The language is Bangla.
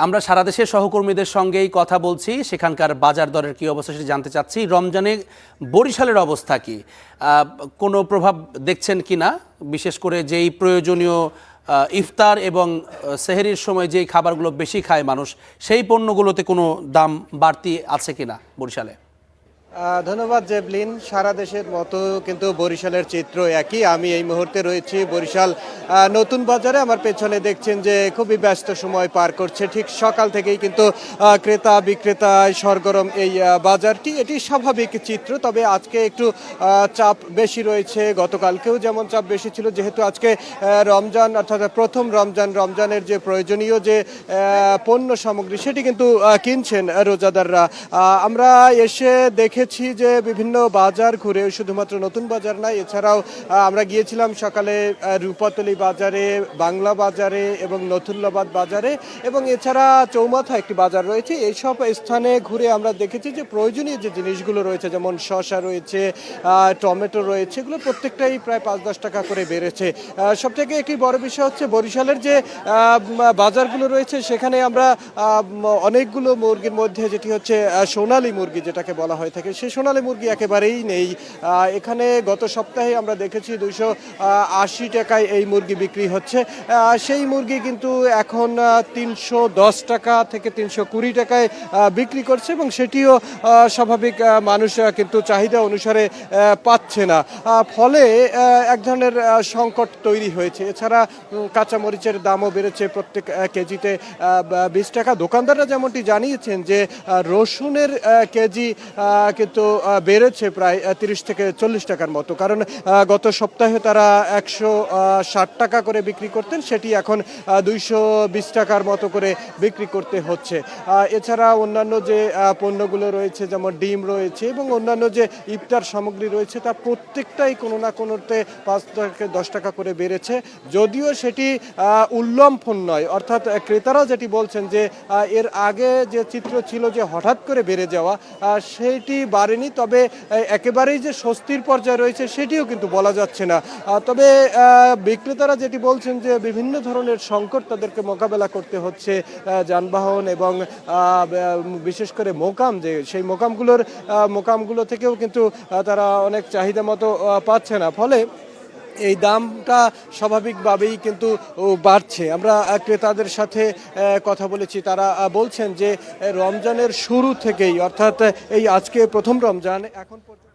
আমরা সারা দেশের সহকর্মীদের সঙ্গেই কথা বলছি, সেখানকার বাজার দরের কী অবস্থা সেটা জানতে চাচ্ছি। রমজানে বরিশালের অবস্থা কি, কোনো প্রভাব দেখছেন কি না? বিশেষ করে যেই প্রয়োজনীয় ইফতার এবং সেহরির সময় যেই খাবারগুলো বেশি খায় মানুষ, সেই পণ্যগুলোতে কোনো দাম বাড়তি আছে কিনা বরিশালে? ধন্যবাদ জেবলিন। সারা দেশের মতো কিন্তু বরিশালের চিত্র একই। আমি এই মুহূর্তে রয়েছি বরিশাল নতুন বাজারে। আমার পেছনে দেখছেন যে খুবই ব্যস্ত সময় পার করছে। ঠিক সকাল থেকেই কিন্তু ক্রেতা বিক্রেতায় সরগরম এই বাজারটি। এটি স্বাভাবিক চিত্র, তবে আজকে একটু চাপ বেশি রয়েছে। গতকালকেও যেমন চাপ বেশি ছিল, যেহেতু আজকে রমজান, অর্থাৎ প্রথম রমজানের যে প্রয়োজনীয় যে পণ্য সামগ্রী সেটি কিন্তু কিনছেন রোজাদাররা। আমরা এসে দেখে যে বিভিন্ন বাজার ঘুরে, শুধুমাত্র নতুন বাজার নয়, এছাড়াও আমরা গিয়েছিলাম সকালে রূপাতলী বাজারে, বাংলা বাজারে এবং নথুল্লাবাদ বাজারে, এবং এছাড়া চৌমাথা একটি বাজার রয়েছে। এইসব স্থানে ঘুরে আমরা দেখেছি যে প্রয়োজনীয় যে জিনিসগুলো রয়েছে, যেমন শসা রয়েছে, টমেটো রয়েছে, এগুলো প্রত্যেকটাই প্রায় 5-10 টাকা করে বেড়েছে। সবথেকে একটি বড় বিষয় হচ্ছে বরিশালের যে বাজারগুলো রয়েছে, সেখানে আমরা অনেকগুলো মুরগির মধ্যে যেটি হচ্ছে সোনালী মুরগি যেটাকে বলা হয়ে থাকে, সে সোনালী মুরগি একেবারেই নেই। এখানে গত সপ্তাহে আমরা দেখেছি 280 টাকায় এই মুরগি বিক্রি হচ্ছে। সেই মুরগি কিন্তু এখন 310 টাকা থেকে 320 টাকায় বিক্রি করছে, এবং সেটিও স্বাভাবিক মানুষ কিন্তু চাহিদা অনুসারে পাচ্ছে না। ফলে এক ধরনের সংকট তৈরি হয়েছে। এছাড়া কাঁচামরিচের দামও বেড়েছে প্রত্যেক কেজিতে 20 টাকা। দোকানদাররা যেমনটি জানিয়েছেন যে রসুনের কেজি কিন্তু বেড়েছে প্রায় 30 থেকে 40 টাকার মতো, কারণ গত সপ্তাহে তারা 160 টাকা করে বিক্রি করতেন, সেটি এখন 220 টাকার মতো করে বিক্রি করতে হচ্ছে। এছাড়া অন্যান্য যে পণ্যগুলো রয়েছে, যেমন ডিম রয়েছে এবং অন্যান্য যে ইফতার সামগ্রী রয়েছে, তা প্রত্যেকটাই কোনো না কোনোতে 5 থেকে 10 টাকা করে বেড়েছে। যদিও সেটি উল্লম্ফন নয়, অর্থাৎ ক্রেতারা যেটি বলছেন যে এর আগে যে চিত্র ছিল যে হঠাৎ করে বেড়ে যাওয়া, সেটি বাড়েনি, তবে একেবারেই যে স্বস্তির পর্যায়ে রয়েছে সেটিও কিন্তু বলা যাচ্ছে না। তবে বিক্রেতারা যেটি বলছেন যে বিভিন্ন ধরনের সংকট তাদেরকে মোকাবেলা করতে হচ্ছে, যানবাহন এবং বিশেষ করে মোকাম, যে সেই মোকামগুলো থেকেও কিন্তু তারা অনেক চাহিদা মতো পাচ্ছে না, ফলে এই দামটা স্বাভাবিকভাবেই কিন্তু বাড়ছে। আমরা ক্রেতাদের সাথে কথা বলেছি, তারা বলছেন যে রমজানের শুরু থেকেই, অর্থাৎ এই আজকে প্রথম রমজান, এখন পর্যন্ত